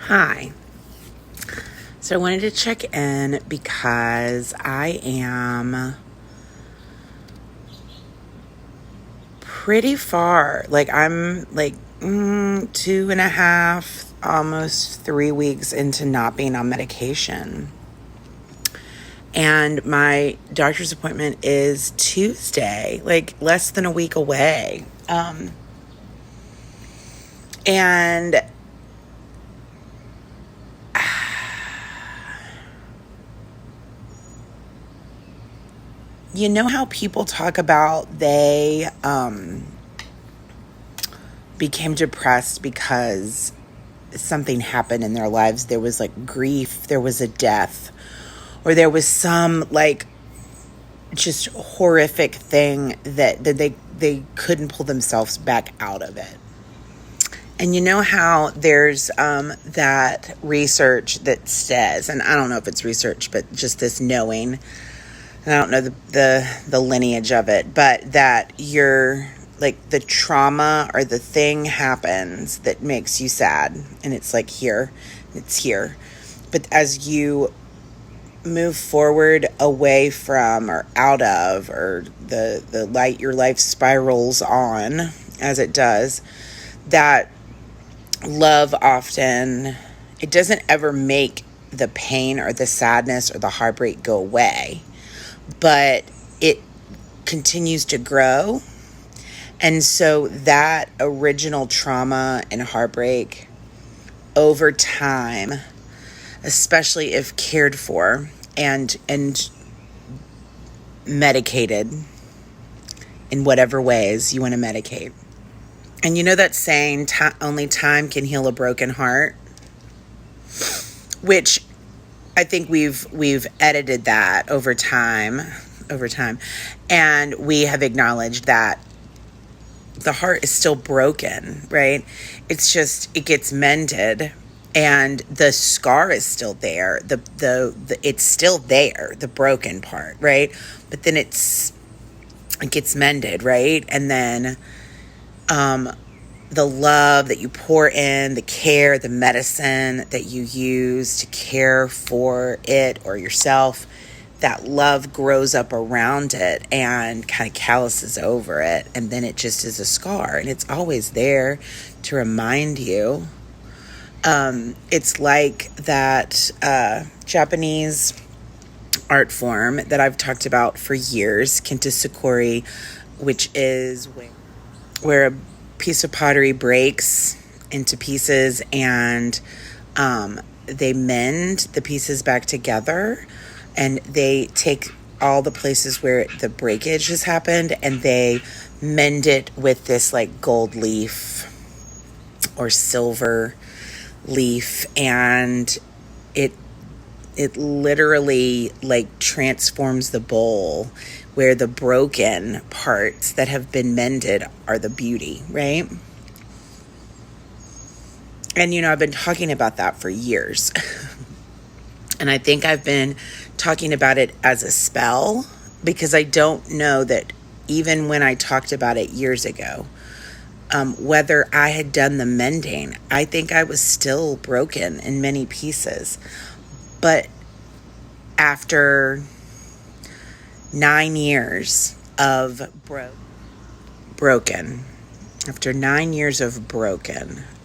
Hi. So I wanted to check in because I am pretty far. I'm 2.5, almost 3 weeks into not being on medication. And my doctor's appointment is Tuesday, less than a week away. And you know how people talk about they became depressed because something happened in their lives. There was grief, there was a death, or there was some just horrific thing that they couldn't pull themselves back out of it. And you know how there's that research that says, and I don't know if it's research, but just this knowing, and I don't know the lineage of it, but that you're the trauma or the thing happens that makes you sad, and it's here. But as you move forward away from or out of, or the light, your life spirals on as it does, that love often, it doesn't ever make the pain or the sadness or the heartbreak go away, but it continues to grow. And so that original trauma and heartbreak over time, especially if cared for and medicated in whatever ways you want to medicate. And you know that saying, only time can heal a broken heart, which I think we've edited that over time, and we have acknowledged that the heart is still broken, right? It's just, it gets mended, and the scar is still there. It's still there, the broken part, right? But then it gets mended, right? And then the love that you pour in, the care, the medicine that you use to care for it or yourself, that love grows up around it and kind of calluses over it. And then it just is a scar, and it's always there to remind you. It's like that Japanese art form that I've talked about for years, kintasukuri, which is where a piece of pottery breaks into pieces and they mend the pieces back together, and they take all the places where the breakage has happened and they mend it with this gold leaf or silver leaf, and it literally transforms the bowl, where the broken parts that have been mended are the beauty, right? And I've been talking about that for years. And I think I've been talking about it as a spell, because I don't know that even when I talked about it years ago, whether I had done the mending. I think I was still broken in many pieces. But after 9 years of broken, after 9 years of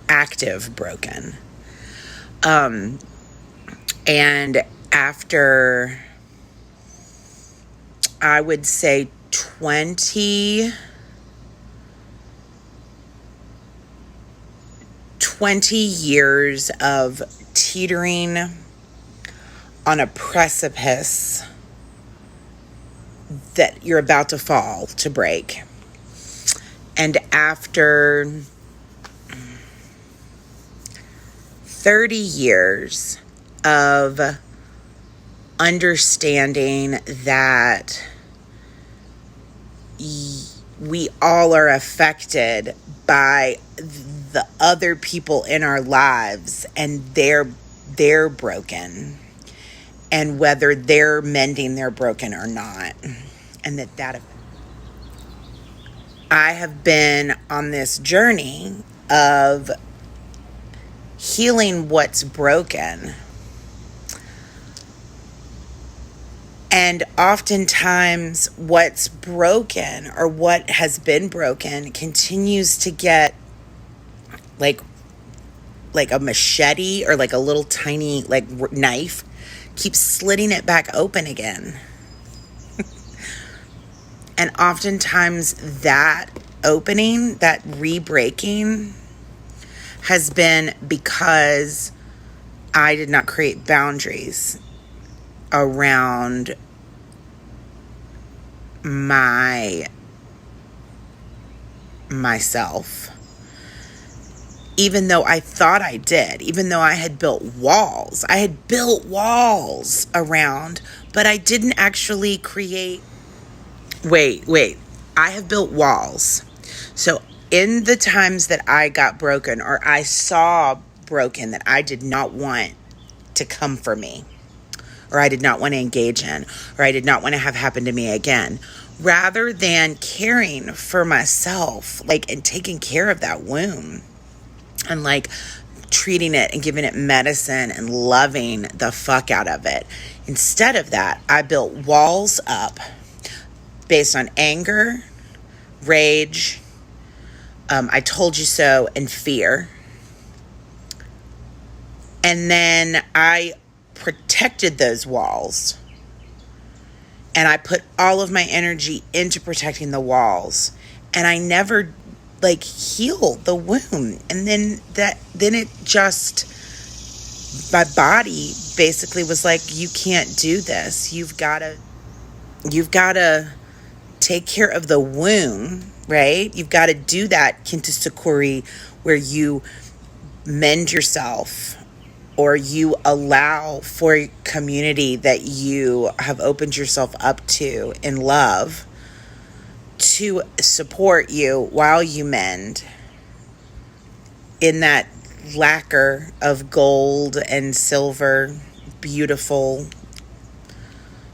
active broken, and after, I would say 20 years of teetering on a precipice that you're about to fall, to break. And after 30 years of understanding that we all are affected by the other people in our lives, and they're broken, and whether they're mending their broken or not, and that I have been on this journey of healing what's broken. And oftentimes what's broken or what has been broken continues to get like a machete or like a little tiny like knife, keeps slitting it back open again. And oftentimes that opening, that re-breaking has been because I did not create boundaries around myself. Even though I thought I did, even though I had built walls around, but I didn't actually create. Wait, I have built walls. So in the times that I got broken or I saw broken that I did not want to come for me, or I did not want to engage in, or I did not want to have happen to me again, rather than caring for myself, like, and taking care of that wound and like treating it and giving it medicine and loving the fuck out of it. Instead of that, I built walls up based on anger, rage, I told you so, and fear. And then I protected those walls. And I put all of my energy into protecting the walls. And I never like healed the wound. And then it just, my body basically was like, you can't do this. You've got to take care of the wound, right? You've got to do that kintasakuri where you mend yourself, or you allow for community that you have opened yourself up to in love to support you while you mend in that lacquer of gold and silver, beautiful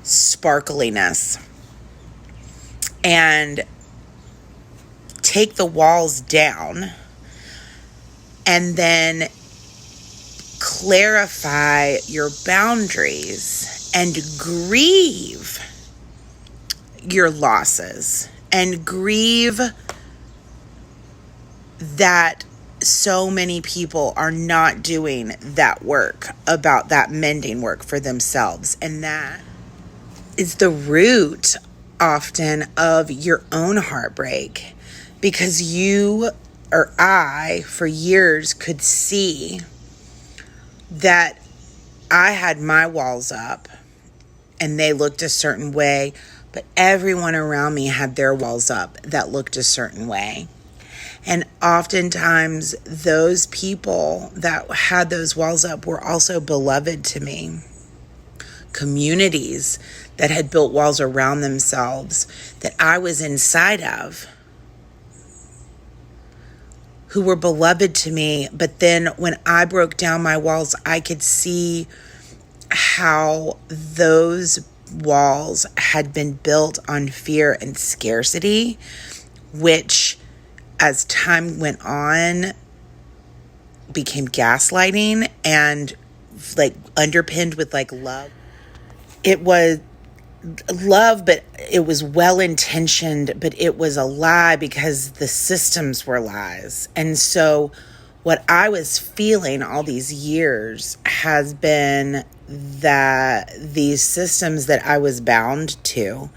sparkliness. And take the walls down and then clarify your boundaries and grieve your losses and grieve that so many people are not doing that work, about that mending work for themselves. And that is the root often of your own heartbreak, because you or I for years could see that I had my walls up and they looked a certain way, but everyone around me had their walls up that looked a certain way. And oftentimes those people that had those walls up were also beloved to me. Communities that had built walls around themselves that I was inside of, who were beloved to me. But then when I broke down my walls, I could see how those walls had been built on fear and scarcity, which as time went on became gaslighting and like underpinned with like love. It was love, but it was well-intentioned, but it was a lie because the systems were lies. And so what I was feeling all these years has been that these systems that I was bound to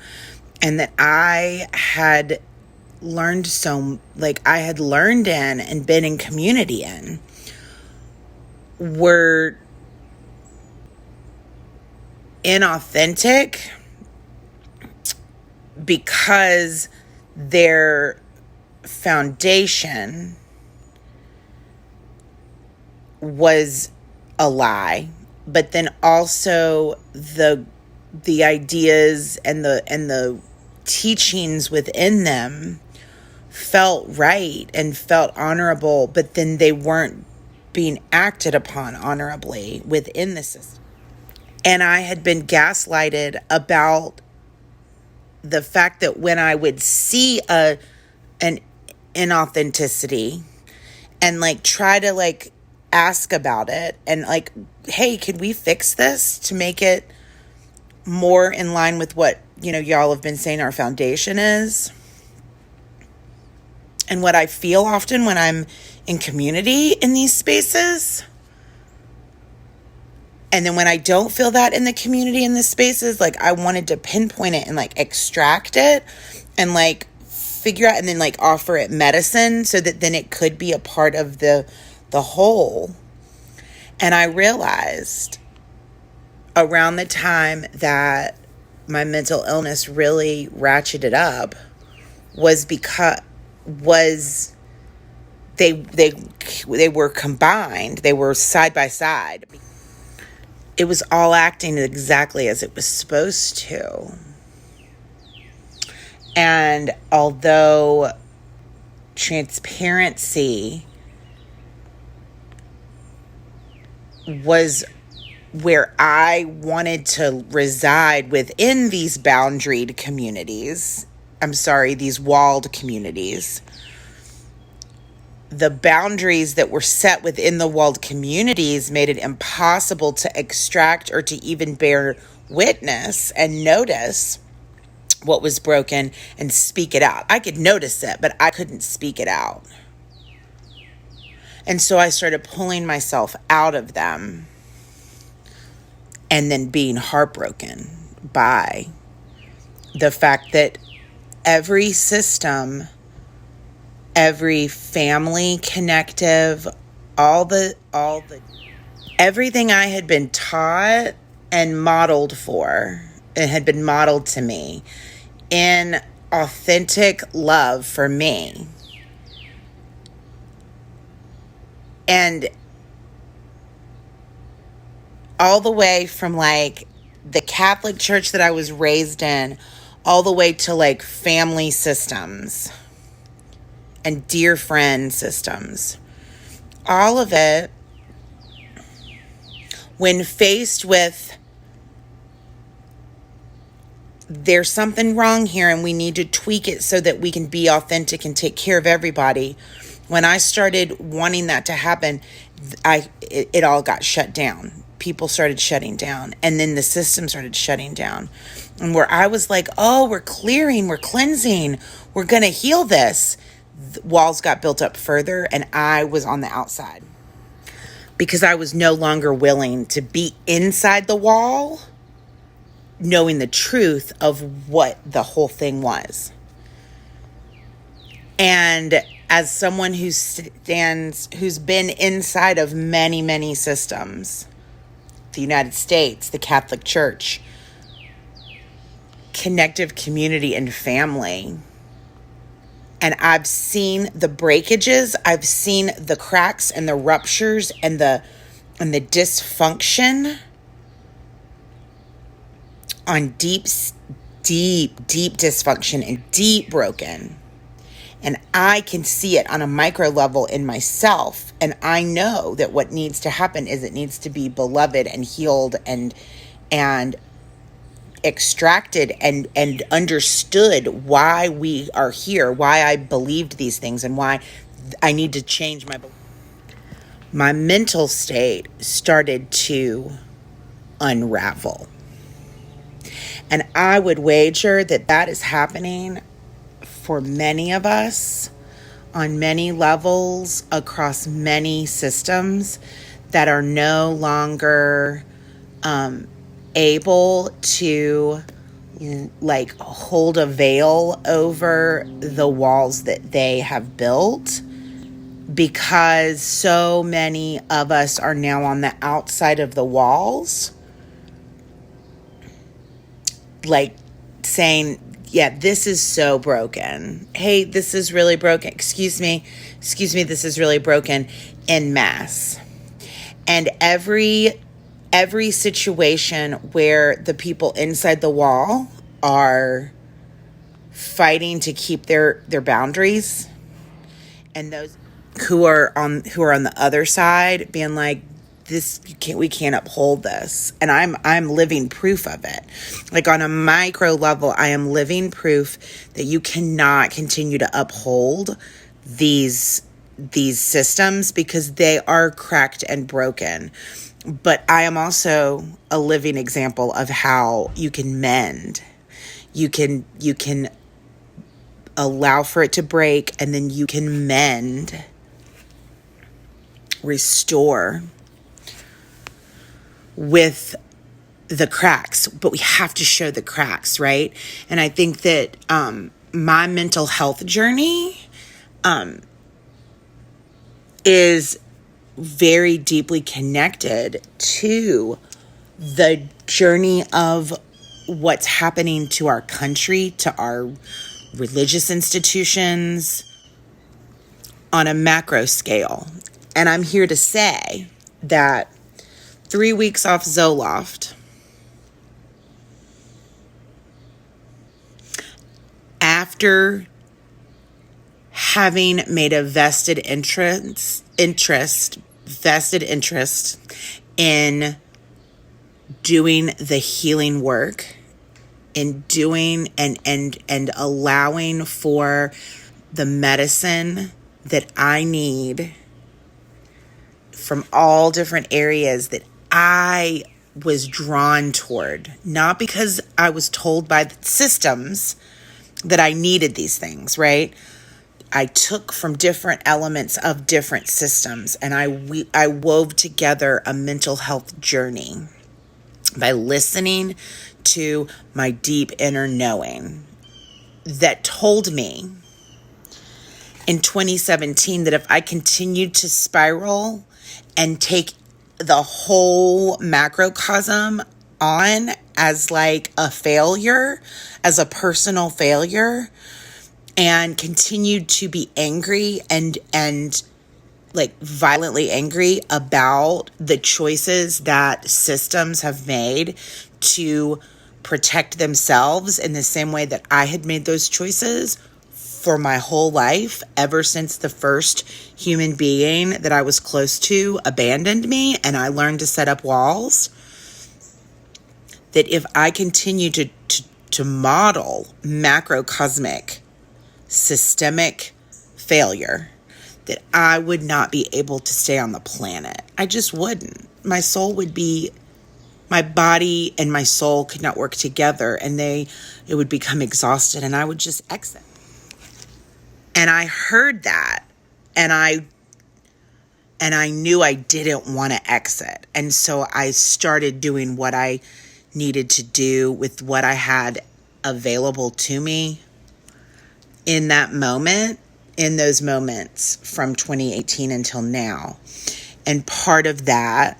and that I had learned I had learned in and been in community in were inauthentic because their foundation was a lie, but then also the ideas and the teachings within them felt right and felt honorable, but then they weren't being acted upon honorably within the system. And I had been gaslighted about the fact that when I would see an inauthenticity and like try to like ask about it and like, hey, could we fix this to make it more in line with what, y'all have been saying our foundation is? And what I feel often when I'm in community in these spaces, and then when I don't feel that in the community in the spaces, like I wanted to pinpoint it and like extract it and like figure out and then like offer it medicine so that then it could be a part of the whole. And I realized around the time that my mental illness really ratcheted up was they were combined. They were side by side. It was all acting exactly as it was supposed to. And although transparency was where I wanted to reside within these boundaried communities, these walled communities, the boundaries that were set within the walled communities made it impossible to extract or to even bear witness and notice what was broken and speak it out. I could notice it, but I couldn't speak it out. And so I started pulling myself out of them and then being heartbroken by the fact that every system, every family connective, everything I had been taught and modeled for, it had been modeled to me in authentic love for me. And all the way from like the Catholic Church that I was raised in, all the way to like family systems and dear friend systems. All of it, when faced with there's something wrong here and we need to tweak it so that we can be authentic and take care of everybody. When I started wanting that to happen, it all got shut down. People started shutting down, and then the system started shutting down. And where I was like, oh, we're clearing, we're cleansing, we're going to heal this. The walls got built up further, and I was on the outside because I was no longer willing to be inside the wall, knowing the truth of what the whole thing was. And as someone who's been inside of many, many systems, the United States, the Catholic Church, connective community and family, and I've seen the breakages, I've seen the cracks and the ruptures and the dysfunction on deep dysfunction and deep broken. And I can see it on a micro level in myself. And I know that what needs to happen is it needs to be beloved and healed and extracted and understood why we are here, why I believed these things, and why I need to change my belief. My mental state started to unravel. And I would wager that that is happening for many of us on many levels across many systems that are no longer able to like hold a veil over the walls that they have built, because so many of us are now on the outside of the walls, like saying, yeah, this is so broken. Hey, this is really broken. Excuse me, this is really broken en masse. And every situation where the people inside the wall are fighting to keep their boundaries, and those who are on the other side being like, we can't uphold this. And I'm living proof of it. Like on a micro level, I am living proof that you cannot continue to uphold these these systems because they are cracked and broken. But I am also a living example of how you can mend. You can allow for it to break, and then you can mend, restore with the cracks. But we have to show the cracks, right? And I think that my mental health journey is very deeply connected to the journey of what's happening to our country, to our religious institutions on a macro scale. And I'm here to say that 3 weeks off Zoloft, after having made a vested interest in doing the healing work, in doing and allowing for the medicine that I need from all different areas that I was drawn toward, not because I was told by the systems that I needed these things, right? I took from different elements of different systems, and I wove together a mental health journey by listening to my deep inner knowing that told me in 2017 that if I continued to spiral and take the whole macrocosm on as like a failure, as a personal failure, and continued to be angry and like violently angry about the choices that systems have made to protect themselves in the same way that I had made those choices for my whole life, ever since the first human being that I was close to abandoned me and I learned to set up walls, that if I continue to model macrocosmic systemic failure, that I would not be able to stay on the planet. I just wouldn't. My body and my soul could not work together, and it would become exhausted, and I would just exit. And I heard that, and I knew I didn't want to exit. And so I started doing what I needed to do with what I had available to me in that moment, in those moments from 2018 until now. And part of that,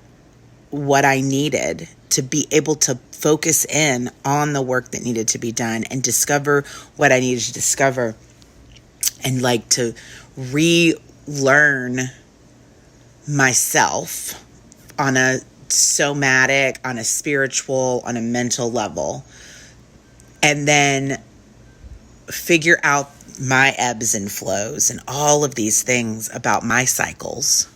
what I needed to be able to focus in on the work that needed to be done and discover what I needed to discover, and like to relearn myself on a somatic, on a spiritual, on a mental level, and then figure out my ebbs and flows and all of these things about my cycles.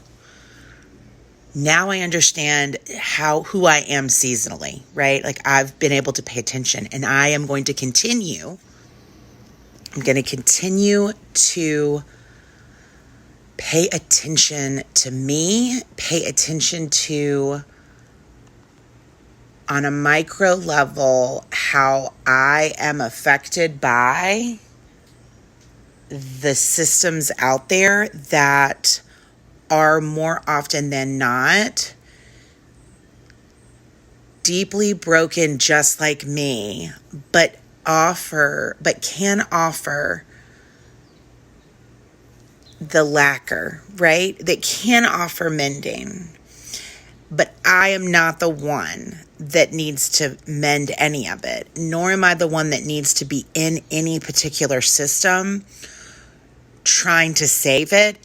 Now I understand who I am seasonally, right? Like I've been able to pay attention, and I am going to continue. I'm going to continue to pay attention to me, pay attention to, on a micro level, how I am affected by the systems out there that are more often than not deeply broken just like me, but can offer the lacquer, right? That can offer mending. But I am not the one that needs to mend any of it, nor am I the one that needs to be in any particular system trying to save it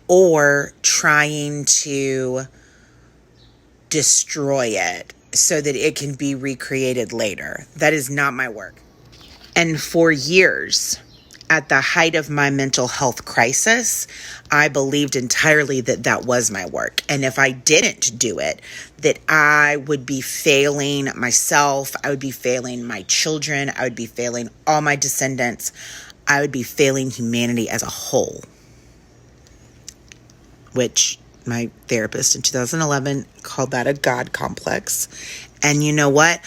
or trying to destroy it so that it can be recreated later. That is not my work. And for years, at the height of my mental health crisis, I believed entirely that that was my work. And if I didn't do it, that I would be failing myself, I would be failing my children, I would be failing all my descendants, I would be failing humanity as a whole. which my therapist in 2011 called that a God complex. And you know what?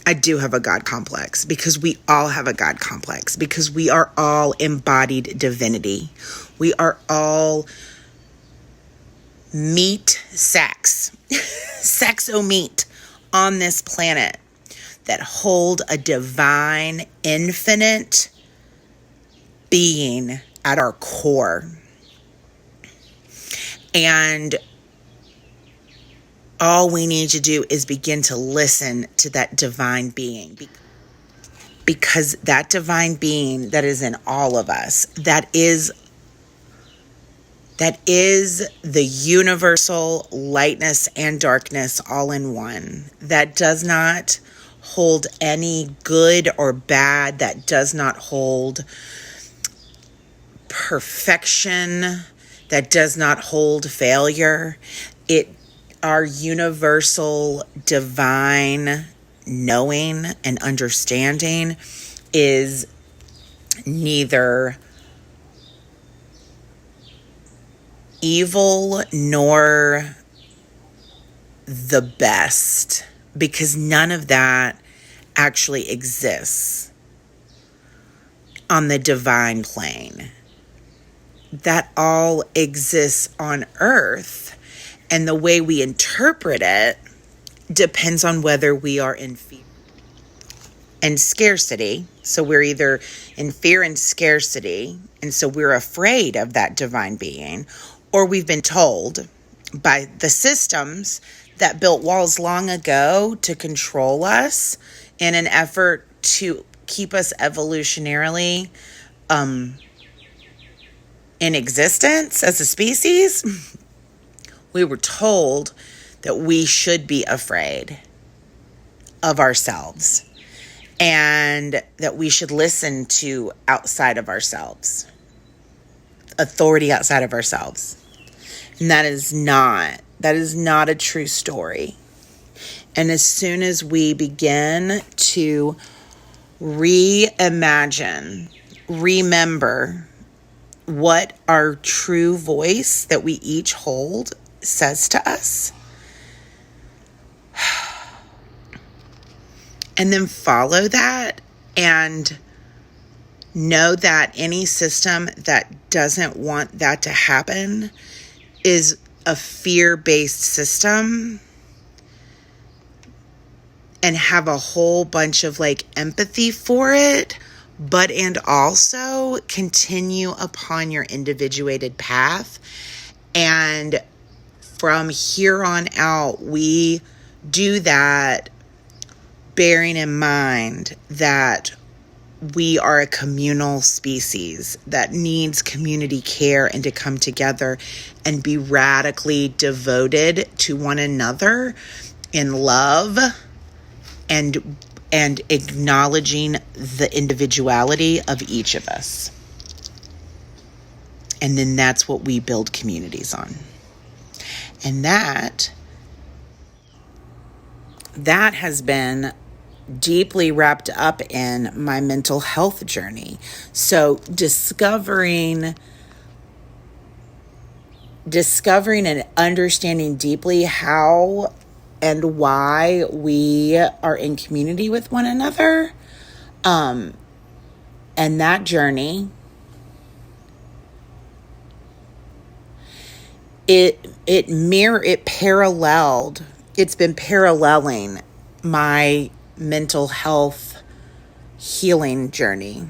I do have a God complex, because we all have a God complex, because we are all embodied divinity. We are all meat sacks, sexo-meat on this planet that hold a divine, infinite being at our core. And all we need to do is begin to listen to that divine being, because that divine being that is in all of us, that is the universal lightness and darkness all in one, that does not hold any good or bad, that does not hold perfection, that does not hold failure. Our universal divine knowing and understanding is neither evil nor the best, because none of that actually exists on the divine plane. That all exists on earth, and the way we interpret it depends on whether we are in fear and scarcity. So we're either in fear and scarcity, and so we're afraid of that divine being, or we've been told by the systems that built walls long ago to control us in an effort to keep us evolutionarily in existence as a species. We were told that we should be afraid of ourselves, and that we should listen to outside of ourselves, authority outside of ourselves. And that is not a true story. And as soon as we begin to reimagine, remember what our true voice that we each hold says to us, and then follow that, and know that any system that doesn't want that to happen is a fear-based system, and have a whole bunch of empathy for it, and also continue upon your individuated path. And from here on out, we do that bearing in mind that we are a communal species that needs community care and to come together and be radically devoted to one another in love and acknowledging the individuality of each of us. And then that's what we build communities on. And that has been deeply wrapped up in my mental health journey. So discovering and understanding deeply how and why we are in community with one another, and that journey, it's been paralleling my mental health healing journey,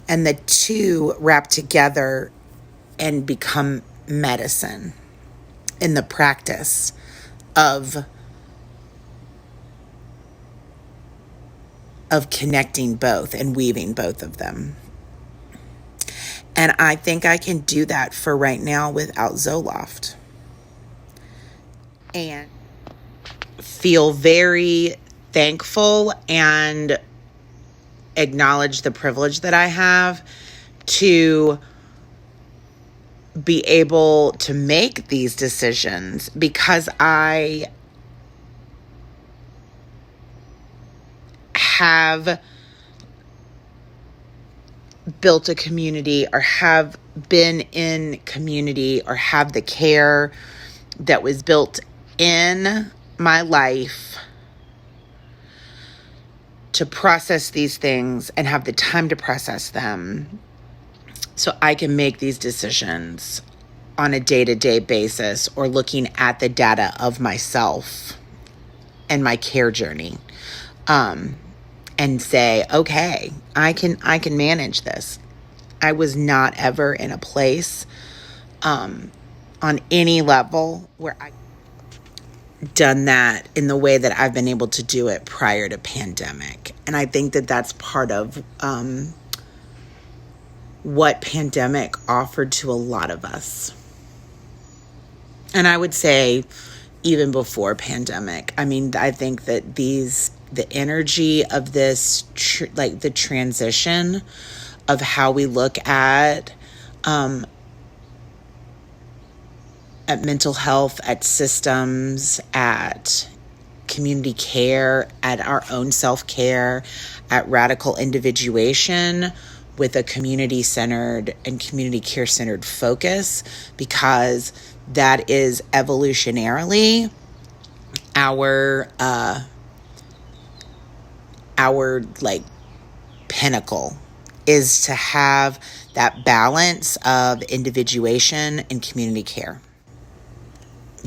and the two wrap together and become medicine in the practice of connecting both and weaving both of them. And I think I can do that for right now without Zoloft, and feel very thankful and acknowledge the privilege that I have to be able to make these decisions, because I have built a community or have been in community or have the care that was built in my life to process these things and have the time to process them so I can make these decisions on a day-to-day basis or looking at the data of myself and my care journey, and say, okay, I can manage this. I was not ever in a place on any level where I done that in the way that I've been able to do it prior to pandemic. And I think that that's part of what pandemic offered to a lot of us. And I would say even before pandemic, I mean, I think that the energy of this, like the transition of how we look at mental health, at systems, at community care, at our own self-care, at radical individuation with a community-centered and community care-centered focus, because that is evolutionarily our like pinnacle, is to have that balance of individuation and community care.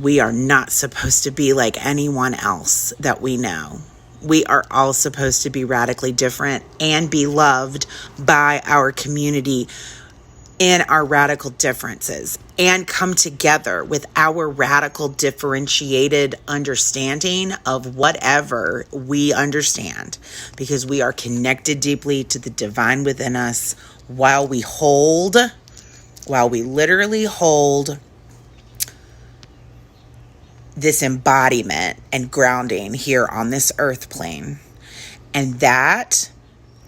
We are not supposed to be like anyone else that we know. We are all supposed to be radically different and be loved by our community in our radical differences, and come together with our radical differentiated understanding of whatever we understand, because we are connected deeply to the divine within us while we literally hold this embodiment and grounding here on this earth plane. And that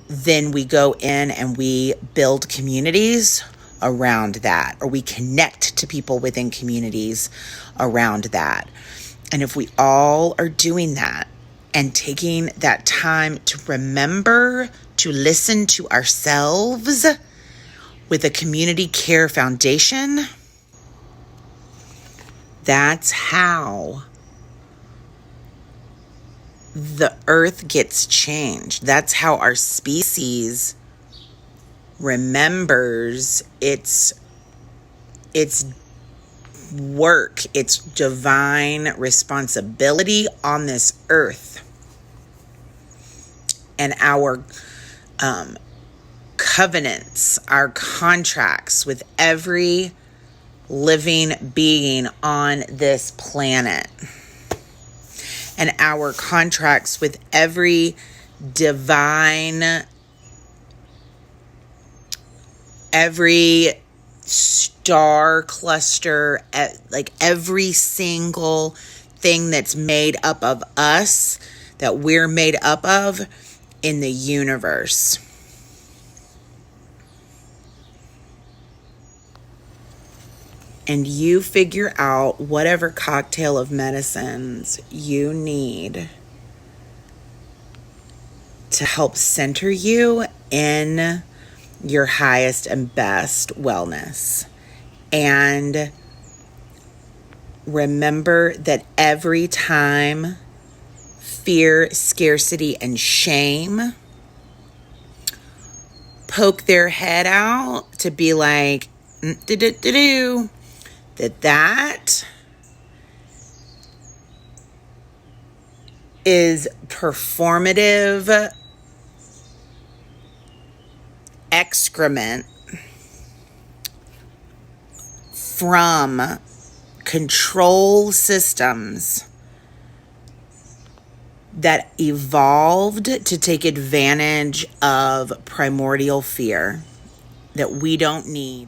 then we go in and we build communities around that, or we connect to people within communities around that. And if we all are doing that and taking that time to remember to listen to ourselves with a community care foundation, that's how the earth gets changed. That's how our species remembers its work, its divine responsibility on this earth, and our covenants, our contracts with every living being on this planet, and our contracts with every divine, every star cluster, like every single thing that's made up of us, that we're made up of in the universe. And you figure out whatever cocktail of medicines you need to help center you in your highest and best wellness. And remember that every time fear, scarcity, and shame poke their head out to be like, that is performative excrement from control systems that evolved to take advantage of primordial fear that we don't need.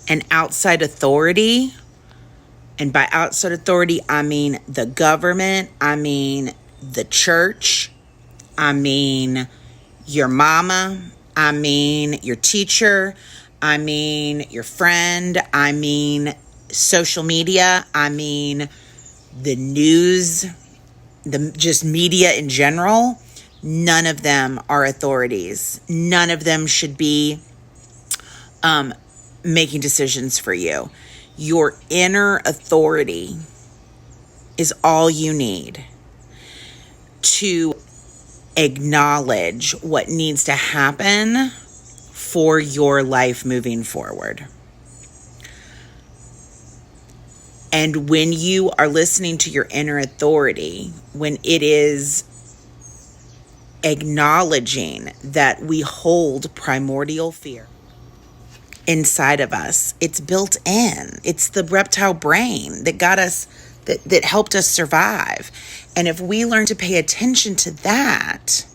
And outside authority, and by outside authority, I mean the government, I mean the church, I mean your mama, I mean your teacher, I mean your friend, I mean social media, I mean the news, the just media in general. None of them are authorities. None of them should be making decisions for you. Your inner authority is all you need to acknowledge what needs to happen for your life moving forward. And when you are listening to your inner authority, when it is acknowledging that we hold primordial fear inside of us, it's built in. It's the reptile brain that got us, that helped us survive. And if we learn to pay attention to that,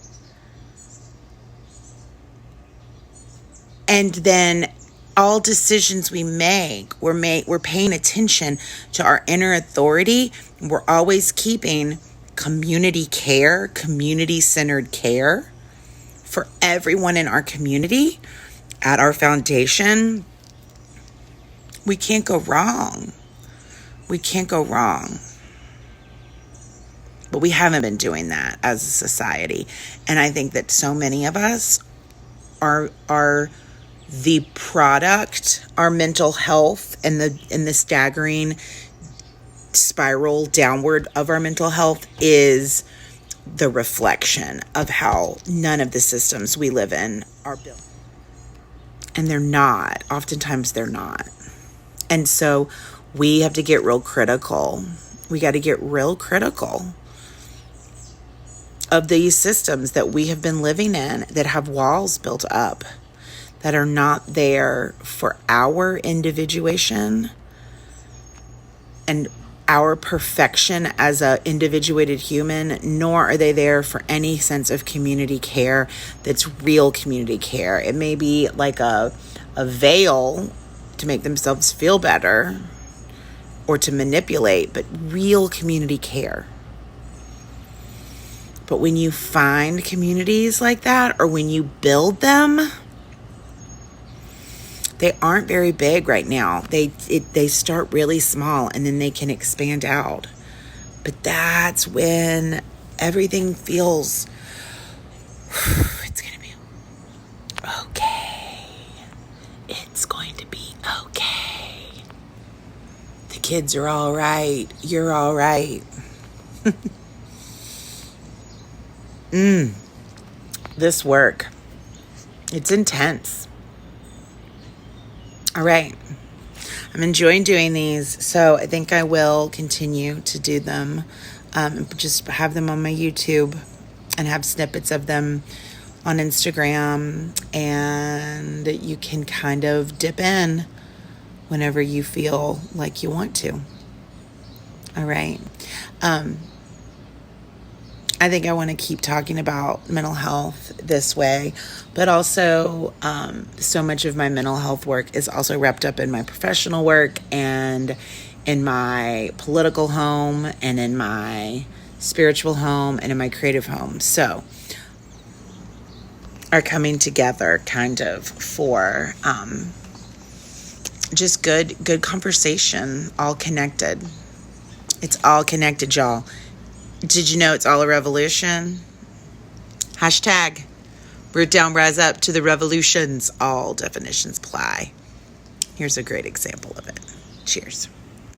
and then all decisions we make, we're paying attention to our inner authority. We're always keeping community care, community-centered care for everyone in our community at our foundation. We can't go wrong. We can't go wrong. But we haven't been doing that as a society. And I think that so many of us are the product, our mental health and the staggering spiral downward of our mental health is the reflection of how none of the systems we live in are built. And they're not. Oftentimes they're not. And so we have to get real critical. We got to get real critical of these systems that we have been living in that have walls built up, that are not there for our individuation and our perfection as a individuated human, nor are they there for any sense of community care that's real community care. It may be like a veil to make themselves feel better or to manipulate, but real community care. But when you find communities like that, or when you build them, they aren't very big right now. They start really small and then they can expand out. But that's when everything feels, it's going to be okay. It's going to be okay. The kids are all right. You're all right. This work, it's intense. All right. I'm enjoying doing these, so I think I will continue to do them, just have them on my YouTube and have snippets of them on Instagram, and you can kind of dip in whenever you feel like you want to. All right. I think I want to keep talking about mental health this way, but also so much of my mental health work is also wrapped up in my professional work and in my political home and in my spiritual home and in my creative home. So are coming together kind of for just good conversation, all connected. It's all connected, y'all. Did you know it's all a revolution? Hashtag root down, rise up to the revolutions. All definitions apply. Here's a great example of it. Cheers.